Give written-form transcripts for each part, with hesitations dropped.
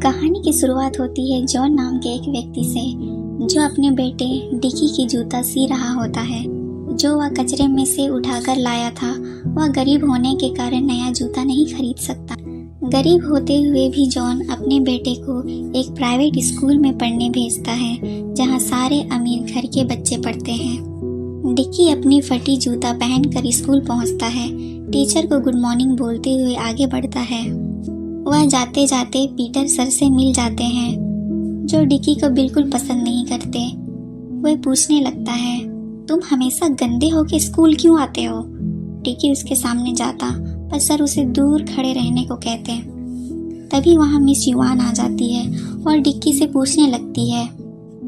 कहानी की शुरुआत होती है जॉन नाम के एक व्यक्ति से, जो अपने बेटे डिकी की जूता सी रहा होता है, जो वह कचरे में से उठाकर लाया था। वह गरीब होने के कारण नया जूता नहीं खरीद सकता। गरीब होते हुए भी जॉन अपने बेटे को एक प्राइवेट स्कूल में पढ़ने भेजता है, जहां सारे अमीर घर के बच्चे पढ़ते हैं। डिकी अपनी फटी जूता पहनकर स्कूल पहुंचता है। टीचर को गुड मॉर्निंग बोलते हुए आगे बढ़ता है। वह जाते जाते पीटर सर से मिल जाते हैं, जो डिकी को बिल्कुल पसंद नहीं करते। वह पूछने लगता है, तुम हमेशा गंदे होके स्कूल क्यों आते हो? डिकी उसके सामने जाता, पर सर उसे दूर खड़े रहने को कहते। तभी वहाँ मिस युआन आ जाती है और डिक्की से पूछने लगती है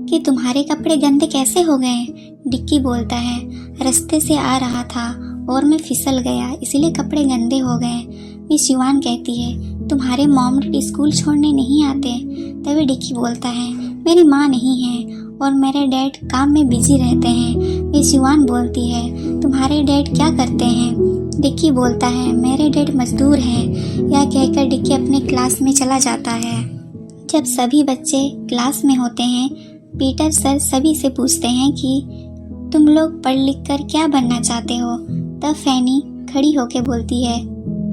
कि तुम्हारे कपड़े गंदे कैसे हो गए? डिक्की बोलता है, रास्ते से आ रहा था और मैं फिसल गया, इसलिए कपड़े गंदे हो गए। मिस युआन कहती है, तुम्हारे मॉम स्कूल छोड़ने नहीं आते? तभी डिक्की बोलता है, मेरी माँ नहीं है और मेरे डैड काम में बिजी रहते हैं। मिस युआन बोलती है, तुम्हारे डैड क्या करते हैं? डिक्की बोलता है, मेरे डैड मजदूर हैं। यह कहकर डिक्की अपने क्लास में चला जाता है। जब सभी बच्चे क्लास में होते हैं, पीटर सर सभी से पूछते हैं कि तुम लोग पढ़ लिख कर क्या बनना चाहते हो? तब फैनी खड़ी होकर बोलती है,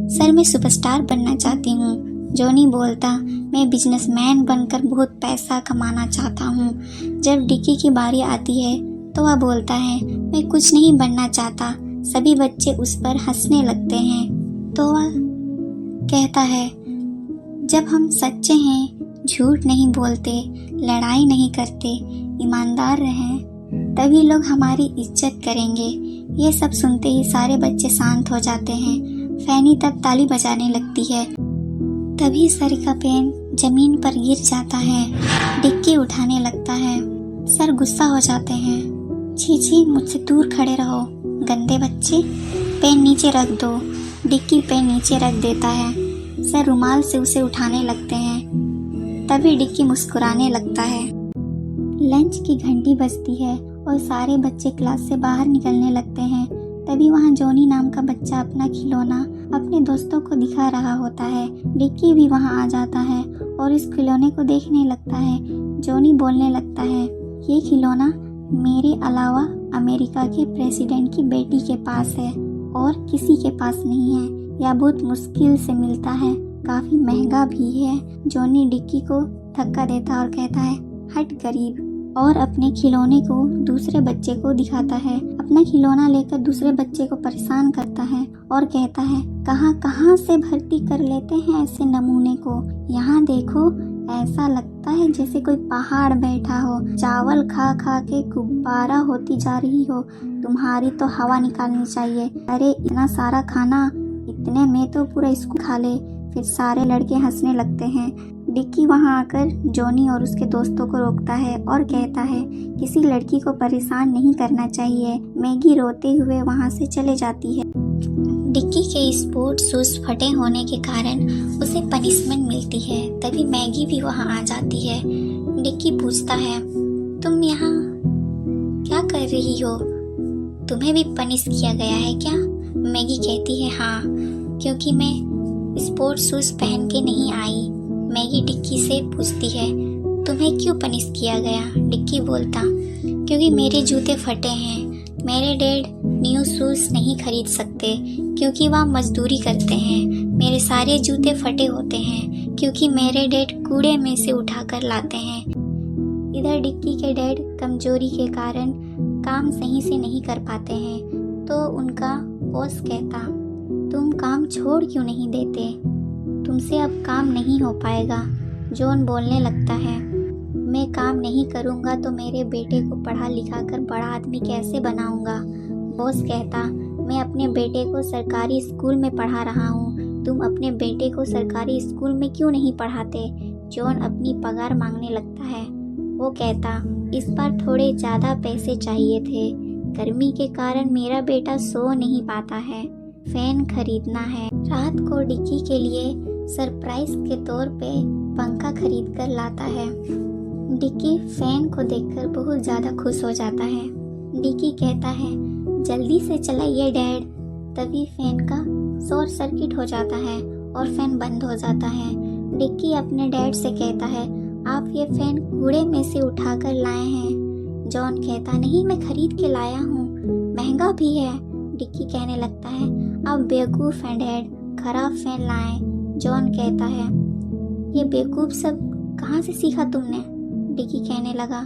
सर मैं सुपरस्टार बनना चाहती हूँ। जॉनी बोलता, मैं बिजनेसमैन बनकर बहुत पैसा कमाना चाहता हूँ। जब डिक्की की बारी आती है तो वह बोलता है, मैं कुछ नहीं बनना चाहता। सभी बच्चे उस पर हंसने लगते हैं। तो वह कहता है, जब हम सच्चे हैं, झूठ नहीं बोलते, लड़ाई नहीं करते, ईमानदार रहें, तभी लोग हमारी इज्जत करेंगे। ये सब सुनते ही सारे बच्चे शांत हो जाते हैं। फैनी तब ताली बजाने लगती है। तभी सर का पेन जमीन पर गिर जाता है। डिक्की उठाने लगता है। सर गुस्सा हो जाते हैं। छी छी, मुझसे दूर खड़े रहो, गंदे बच्चे, पेन नीचे रख दो। डिक्की पेन नीचे रख देता है। सर रुमाल से उसे उठाने लगते हैं। तभी डिक्की मुस्कुराने लगता है। लंच की घंटी बजती है और सारे बच्चे क्लास से बाहर निकलने लगते हैं। तभी वहाँ जॉनी नाम का बच्चा अपना खिलौना अपने दोस्तों को दिखा रहा होता है। डिक्की भी वहाँ आ जाता है और इस खिलौने को देखने लगता है। जॉनी बोलने लगता है, ये खिलौना मेरे अलावा अमेरिका के प्रेसिडेंट की बेटी के पास है और किसी के पास नहीं है। यह बहुत मुश्किल से मिलता है, काफ़ी महंगा भी है। जॉनी डिक्की को धक्का देता और कहता है, हट गरीब, और अपने खिलौने को दूसरे बच्चे को दिखाता है। अपना खिलौना लेकर दूसरे बच्चे को परेशान करता है और कहता है, कहाँ कहाँ से भर्ती कर लेते हैं ऐसे नमूने को? यहाँ देखो, ऐसा लगता है जैसे कोई पहाड़ बैठा हो, चावल खा खा के गुब्बारा होती जा रही हो। तुम्हारी तो हवा निकालनी चाहिए। अरे इतना सारा खाना, इतने में तो पूरा स्कूल खा ले। फिर सारे लड़के हंसने लगते हैं। डिक्की वहां आकर जॉनी और उसके दोस्तों को रोकता है और कहता है, किसी लड़की को परेशान नहीं करना चाहिए। मैगी रोते हुए वहां से चले जाती है। डिक्की के स्पोर्ट शूज फटे होने के कारण उसे पनिशमेंट मिलती है। तभी मैगी भी वहां आ जाती है। डिक्की पूछता है, तुम यहाँ क्या कर रही हो? तुम्हें भी पनिश किया गया है क्या? मैगी कहती है, हाँ, क्योंकि मैं स्पोर्ट शूज पहन के नहीं आई। मैगी डिक्की से पूछती है, तुम्हें क्यों पनिश किया गया? डिक्की बोलता, क्योंकि मेरे जूते फटे हैं। मेरे डैड न्यू शूज नहीं खरीद सकते क्योंकि वह मजदूरी करते हैं। मेरे सारे जूते फटे होते हैं क्योंकि मेरे डैड कूड़े में से उठाकर लाते हैं। इधर डिक्की के डैड कमजोरी के कारण काम सही से नहीं कर पाते हैं, तो उनका बॉस कहता, तुम काम छोड़ क्यों नहीं देते? तुमसे अब काम नहीं हो पाएगा। जॉन बोलने लगता है, मैं काम नहीं करूँगा तो मेरे बेटे को पढ़ा लिखा कर बड़ा आदमी कैसे बनाऊँगा? बॉस कहता, मैं अपने बेटे को सरकारी स्कूल में पढ़ा रहा हूँ, तुम अपने बेटे को सरकारी स्कूल में क्यों नहीं पढ़ाते? जॉन अपनी पगार मांगने लगता है। वो कहता, इस बार थोड़े ज़्यादा पैसे चाहिए थे। गर्मी के कारण मेरा बेटा सो नहीं पाता है। फैन खरीदना है। रात को डिक्की के लिए सरप्राइज के तौर पे पंखा खरीद कर लाता है। डिक्की फैन को देखकर बहुत ज़्यादा खुश हो जाता है। डिक्की कहता है, जल्दी से चलाइए डैड। तभी फैन का शॉर्ट सर्किट हो जाता है और फैन बंद हो जाता है। डिक्की अपने डैड से कहता है, आप ये फैन कूड़े में से उठाकर लाए हैं। जॉन कहता, नहीं, मैं खरीद के लाया हूँ, महंगा भी है। डिक्की कहने लगता है, आप बेवकूफ़ हैं डैड, खराब फैन लाए। जॉन कहता है, ये बेवकूफ़ सब कहाँ से सीखा तुमने? डिक्की कहने लगा,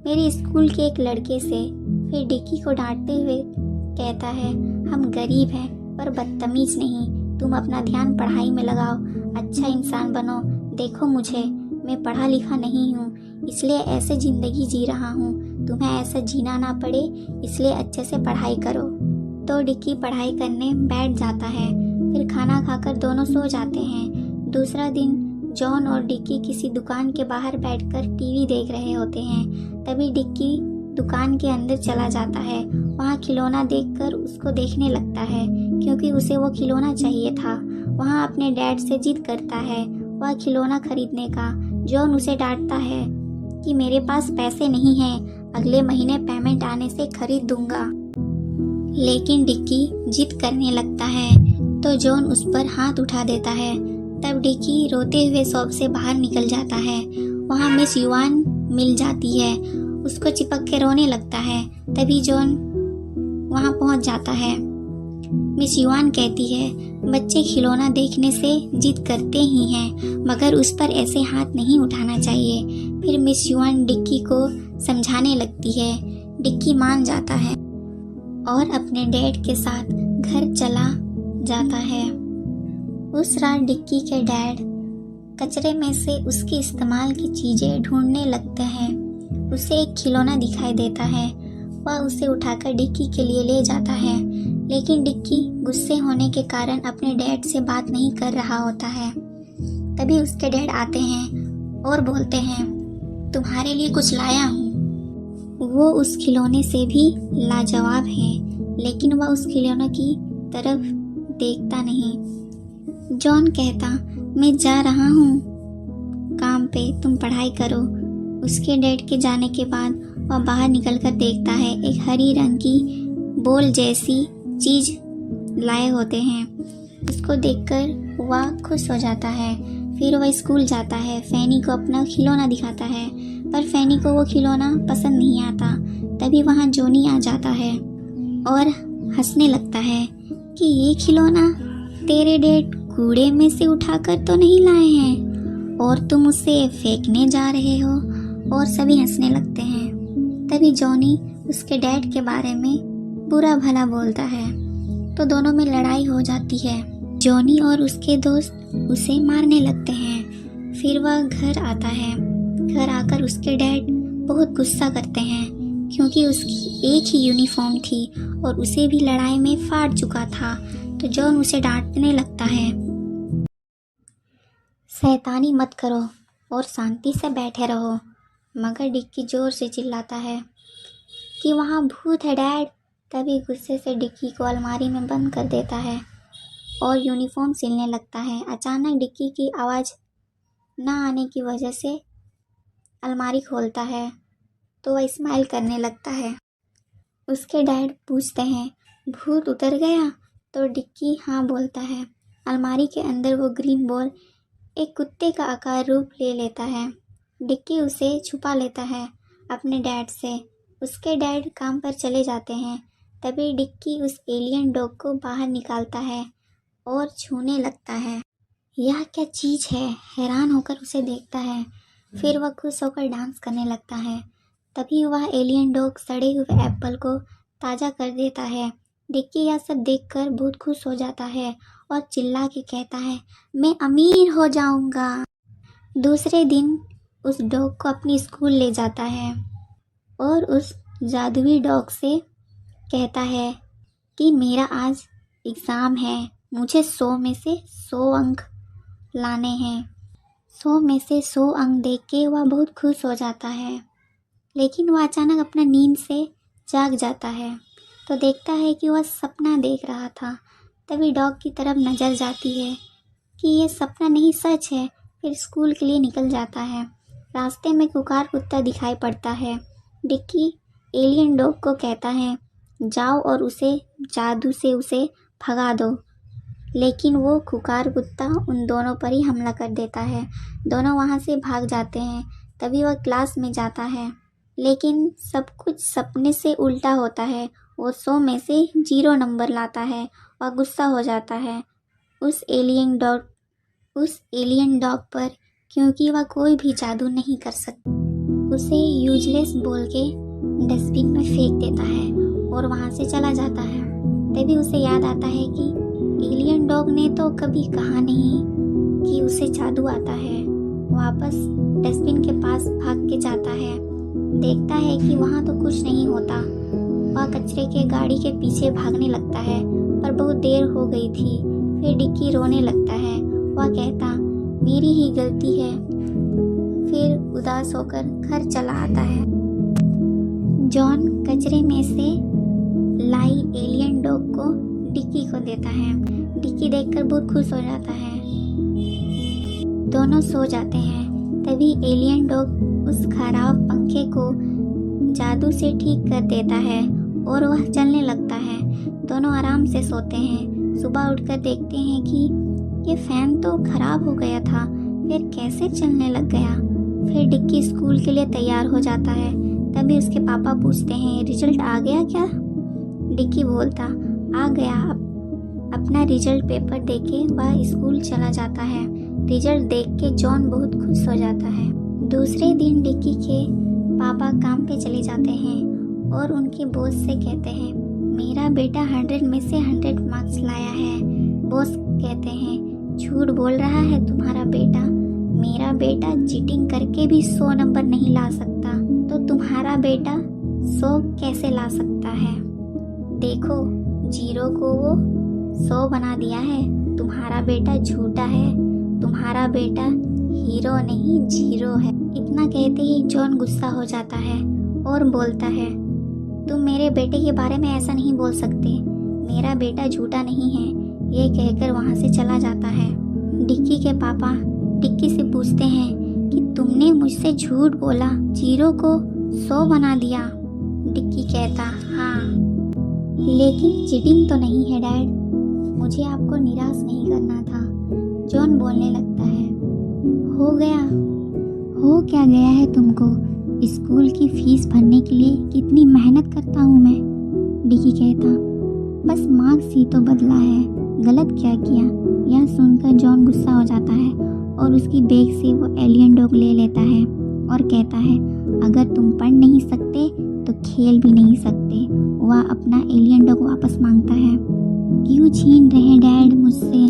मेरे स्कूल के एक लड़के से। फिर डिक्की को डांटते हुए कहता है, हम गरीब हैं पर बदतमीज़ नहीं, तुम अपना ध्यान पढ़ाई में लगाओ, अच्छा इंसान बनो। देखो मुझे, मैं पढ़ा लिखा नहीं हूँ, इसलिए ऐसे ज़िंदगी जी रहा हूँ, तुम्हें ऐसा जीना ना पड़े, इसलिए अच्छे से पढ़ाई करो। तो डिक्की पढ़ाई करने बैठ जाता है। फिर खाना खाकर दोनों सो जाते हैं। दूसरा दिन जॉन और डिक्की किसी दुकान के बाहर बैठकर टीवी देख रहे होते हैं। तभी डिक्की दुकान के अंदर चला जाता है। वहाँ खिलौना देखकर उसको देखने लगता है, क्योंकि उसे वो खिलौना चाहिए था। वहाँ अपने डैड से जिद करता है वह खिलौना खरीदने का। जॉन उसे डांटता है कि मेरे पास पैसे नहीं हैं, अगले महीने पेमेंट आने से खरीद दूंगा। लेकिन डिक्की जिद करने लगता है तो जॉन उस पर हाथ उठा देता है। तब डिक्की रोते हुए शॉप से बाहर निकल जाता है। वहाँ मिस युआन मिल जाती है, उसको चिपक के रोने लगता है। तभी जॉन वहाँ पहुँच जाता है। मिस युआन कहती है, बच्चे खिलौना देखने से जिद करते ही हैं, मगर उस पर ऐसे हाथ नहीं उठाना चाहिए। फिर मिस युआन डिक्की को समझाने लगती है। डिक्की मान जाता है और अपने डैड के साथ घर चला जाता है। उस रात डिक्की के डैड कचरे में से उसके इस्तेमाल की चीज़ें ढूंढने लगते हैं। उसे एक खिलौना दिखाई देता है, वह उसे उठाकर डिक्की के लिए ले जाता है। लेकिन डिक्की गुस्से होने के कारण अपने डैड से बात नहीं कर रहा होता है। तभी उसके डैड आते हैं और बोलते हैं, तुम्हारे लिए कुछ लाया हूँ। वो उस खिलौने से भी लाजवाब है, लेकिन वह उस खिलौने की तरफ देखता नहीं। जॉन कहता, मैं जा रहा हूँ काम पे, तुम पढ़ाई करो। उसके डैड के जाने के बाद वह बाहर निकलकर देखता है एक हरी रंग की बॉल जैसी चीज़ लाए होते हैं। उसको देखकर वह खुश हो जाता है। फिर वह स्कूल जाता है, फैनी को अपना खिलौना दिखाता है, पर फैनी को वो खिलौना पसंद नहीं आता। तभी वहाँ जॉनी आ जाता है और हंसने लगता है कि ये खिलौना तेरे डैड कूड़े में से उठाकर तो नहीं लाए हैं और तुम उसे फेंकने जा रहे हो। और सभी हंसने लगते हैं। तभी जॉनी उसके डैड के बारे में बुरा भला बोलता है, तो दोनों में लड़ाई हो जाती है। जॉनी और उसके दोस्त उसे मारने लगते हैं। फिर वह घर आता है। घर आकर उसके डैड बहुत गुस्सा करते हैं, क्योंकि उसकी एक ही यूनिफॉर्म थी और उसे भी लड़ाई में फाड़ चुका था। तो जॉन उसे डांटने लगता है, शैतानी मत करो और शांति से बैठे रहो। मगर डिक्की जोर से चिल्लाता है कि वहाँ भूत है डैड। तभी गुस्से से डिक्की को अलमारी में बंद कर देता है और यूनिफॉर्म सिलने लगता है। अचानक डिक्की की आवाज़ ना आने की वजह से अलमारी खोलता है तो वह स्माइल करने लगता है। उसके डैड पूछते हैं, भूत उतर गया? तो डिक्की हाँ बोलता है। अलमारी के अंदर वो ग्रीन बॉल एक कुत्ते का आकार रूप ले लेता है। डिक्की उसे छुपा लेता है अपने डैड से। उसके डैड काम पर चले जाते हैं। तभी डिक्की उस एलियन डॉग को बाहर निकालता है और छूने लगता है। यह क्या चीज़ है? हैरान होकर उसे देखता है। फिर वह खुश होकर डांस करने लगता है। तभी वह एलियन डॉग सड़े हुए एप्पल को ताज़ा कर देता है। डिक्की यह सब देखकर बहुत खुश हो जाता है और चिल्ला के कहता है, मैं अमीर हो जाऊंगा। दूसरे दिन उस डॉग को अपनी स्कूल ले जाता है और उस जादुई डॉग से कहता है कि मेरा आज एग्ज़ाम है, मुझे 100 में से 100 अंक लाने हैं। 100 में से 100 अंक देख के वह बहुत खुश हो जाता है। लेकिन वह अचानक अपना नींद से जाग जाता है तो देखता है कि वह सपना देख रहा था। तभी डॉग की तरफ नज़र जाती है कि ये सपना नहीं सच है। फिर स्कूल के लिए निकल जाता है। रास्ते में कुकार कुत्ता दिखाई पड़ता है। डिक्की एलियन डॉग को कहता है, जाओ और उसे जादू से उसे भगा दो। लेकिन वो खुकार कुत्ता उन दोनों पर ही हमला कर देता है। दोनों वहाँ से भाग जाते हैं। तभी वह क्लास में जाता है, लेकिन सब कुछ सपने से उल्टा होता है। वो 100 में से 0 नंबर लाता है। वह गुस्सा हो जाता है उस एलियन डॉग पर, क्योंकि वह कोई भी जादू नहीं कर सकता। उसे यूजलेस बोल के डस्टबिन में फेंक देता है और वहाँ से चला जाता है। तभी उसे याद आता है कि एलियन डॉग ने तो कभी कहा नहीं कि उसे जादू आता है। वापस डस्टबिन के पास भाग के जाता है। देखता है कि वहाँ तो कुछ नहीं होता। वह कचरे के गाड़ी के पीछे भागने लगता है, पर बहुत देर हो गई थी। फिर डिक्की रोने लगता है। वह कहता, मेरी ही गलती है। फिर उदास होकर घर चला आता है। जॉन कचरे में से लाई एलियन डॉग को डिक्की को देता है। डिक्की देखकर बहुत खुश हो जाता है। दोनों सो जाते हैं। तभी एलियन डॉग उस खराब पंखे को जादू से ठीक कर देता है और वह चलने लगता है। दोनों आराम से सोते हैं। सुबह उठकर देखते हैं कि ये फैन तो खराब हो गया था, फिर कैसे चलने लग गया। फिर डिक्की स्कूल के लिए तैयार हो जाता है। तभी उसके पापा पूछते हैं, रिजल्ट आ गया क्या? डिक्की बोलता, आ गया। अपना रिजल्ट पेपर देके वह स्कूल चला जाता है। रिजल्ट देख के जॉन बहुत खुश हो जाता है। दूसरे दिन डिक्की के पापा काम पे चले जाते हैं और उनके बॉस से कहते हैं, मेरा बेटा 100 में से 100 मार्क्स लाया है। बॉस कहते हैं, झूठ बोल रहा है तुम्हारा बेटा। मेरा बेटा चीटिंग करके भी 100 नंबर नहीं ला सकता, तो तुम्हारा बेटा 100 कैसे ला सकता है? देखो, 0 को वो 100 बना दिया है। तुम्हारा बेटा झूठा है। तुम्हारा बेटा हीरो नहीं 0 है। इतना कहते ही जॉन गुस्सा हो जाता है और बोलता है, तुम मेरे बेटे के बारे में ऐसा नहीं बोल सकते। मेरा बेटा झूठा नहीं है। ये कहकर वहाँ से चला जाता है। डिक्की के पापा डिक्की से पूछते हैं कि तुमने मुझसे झूठ बोला, 0 को 100 बना दिया। डिक्की कहता, हाँ, लेकिन चीटिंग तो नहीं है डैड। मुझे आपको निराश नहीं करना था। जॉन बोलने लगता है, हो क्या गया है तुमको? स्कूल की फीस भरने के लिए कितनी मेहनत करता हूँ मैं। डिक्की कहता, बस मार्क्स ही तो बदला है, गलत क्या किया? यह सुनकर जॉन गुस्सा हो जाता है और उसकी बैग से वो एलियन डॉग ले लेता है और कहता है, अगर तुम पढ़ नहीं सकते तो खेल भी नहीं सकते। वह अपना एलियन डॉग वापस मांगता है। क्यों छीन रहे हैं डैड मुझसे?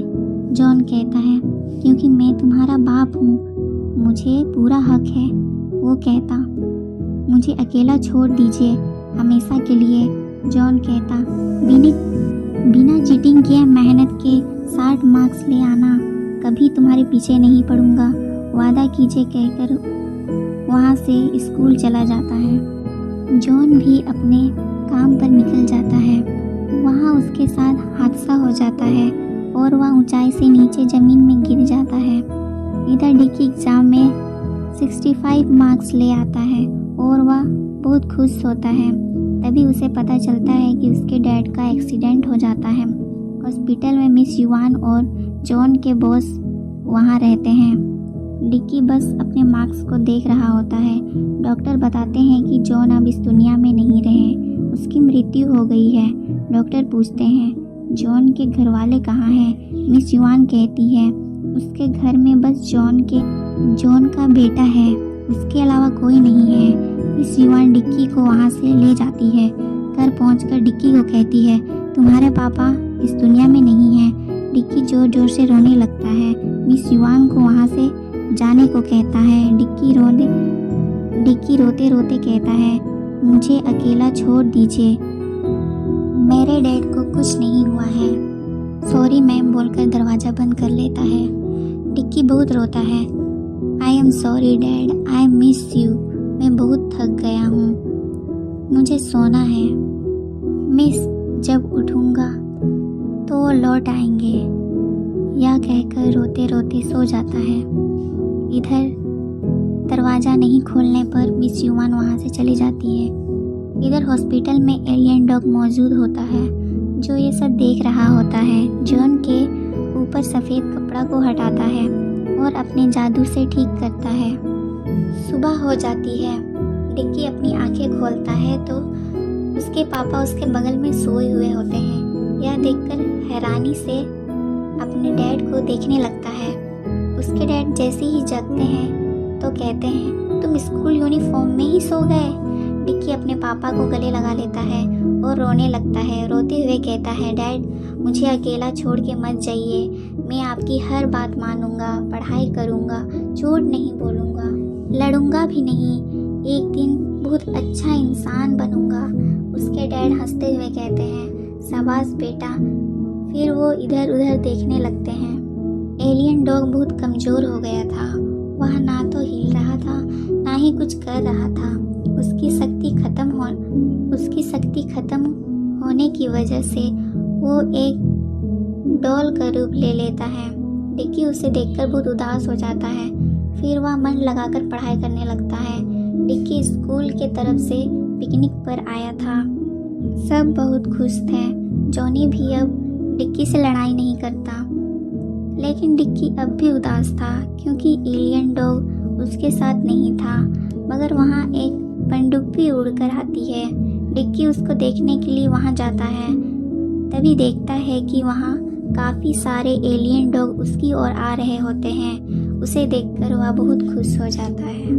जॉन कहता है, क्योंकि मैं तुम्हारा बाप हूँ, मुझे पूरा हक है। वो कहता, मुझे अकेला छोड़ दीजिए हमेशा के लिए। जॉन कहता, बिना चीटिंग किए मेहनत के 60 मार्क्स ले आना, कभी तुम्हारे पीछे नहीं पड़ूंगा, वादा कीजिए कहकर वहाँ से स्कूल चला जाता है। जॉन भी अपने काम पर निकल जाता है। वहाँ उसके साथ हादसा हो जाता है और वह ऊंचाई से नीचे ज़मीन में गिर जाता है। इधर डिक्की एग्ज़ाम में 65 मार्क्स ले आता है और वह बहुत खुश होता है। तभी उसे पता चलता है कि उसके डैड का एक्सीडेंट हो जाता है। हॉस्पिटल में मिस युवान और जॉन के बॉस वहाँ रहते हैं। डिक्की बस अपने मार्क्स को देख रहा होता है। डॉक्टर बताते हैं कि जॉन अब इस दुनिया में नहीं रहे, उसकी मृत्यु हो गई है। डॉक्टर पूछते हैं, जॉन के घर वाले कहाँ हैं? मिस युवान कहती है, उसके घर में बस जॉन का बेटा है, उसके अलावा कोई नहीं है। मिस युवान डिक्की को वहाँ से ले जाती है। घर पहुंचकर डिक्की को कहती है, तुम्हारे पापा इस दुनिया में नहीं हैं। डिक्की जोर जोर से रोने लगता है। मिस युवान को वहाँ से जाने को कहता है। डिक्की रोते रोते कहता है, मुझे अकेला छोड़ दीजिए, मेरे डैड को कुछ नहीं हुआ है, सॉरी मैम बोलकर दरवाज़ा बंद कर लेता है। डिक्की बहुत रोता है। I am sorry dad, I miss you, मैं बहुत थक गया हूँ, मुझे सोना है। मिस जब उठूँगा तो वो लौट आएंगे, यह कहकर रोते रोते सो जाता है। इधर दरवाज़ा नहीं खोलने पर मिस युवान वहाँ से चली जाती है। इधर हॉस्पिटल में एलियन डॉग मौजूद होता है जो ये सब देख रहा होता है। जॉन के ऊपर सफ़ेद कपड़ा को हटाता है और अपने जादू से ठीक करता है। सुबह हो जाती है। डिक्की अपनी आंखें खोलता है तो उसके पापा उसके बगल में सोए हुए होते हैं। यह देखकर हैरानी से अपने डैड को देखने लगता है। उसके डैड जैसे ही जगते हैं तो कहते हैं, तुम स्कूल यूनिफॉर्म में ही सो गए। डिक्की अपने पापा को गले लगा लेता है और रोने लगता है। रोते हुए कहता है, डैड मुझे अकेला छोड़ के मत जाइए, मैं आपकी हर बात मानूंगा, पढ़ाई करूंगा, झूठ नहीं बोलूंगा, लड़ूंगा भी नहीं, एक दिन बहुत अच्छा इंसान बनूंगा। उसके डैड हंसते हुए कहते हैं, शाबाश बेटा। फिर वो इधर उधर देखने लगते हैं। एलियन डॉग बहुत कमज़ोर हो गया था। वह ना तो हिल रहा था ना ही कुछ कर रहा था। उसकी शक्ति खत्म होने की वजह से वो एक डॉल का रूप ले लेता है। डिक्की उसे देखकर बहुत उदास हो जाता है। फिर वह मन लगाकर पढ़ाई करने लगता है। डिक्की स्कूल के तरफ से पिकनिक पर आया था। सब बहुत खुश थे। जॉनी भी अब डिक्की से लड़ाई नहीं करता, लेकिन डिक्की अब भी उदास था क्योंकि एलियन डॉग उसके साथ नहीं था। मगर वहाँ एक पनडुब्बी उड़कर आती है। डिक्की उसको देखने के लिए वहाँ जाता है। तभी देखता है कि वहाँ काफ़ी सारे एलियन डॉग उसकी ओर आ रहे होते हैं। उसे देखकर वह बहुत खुश हो जाता है।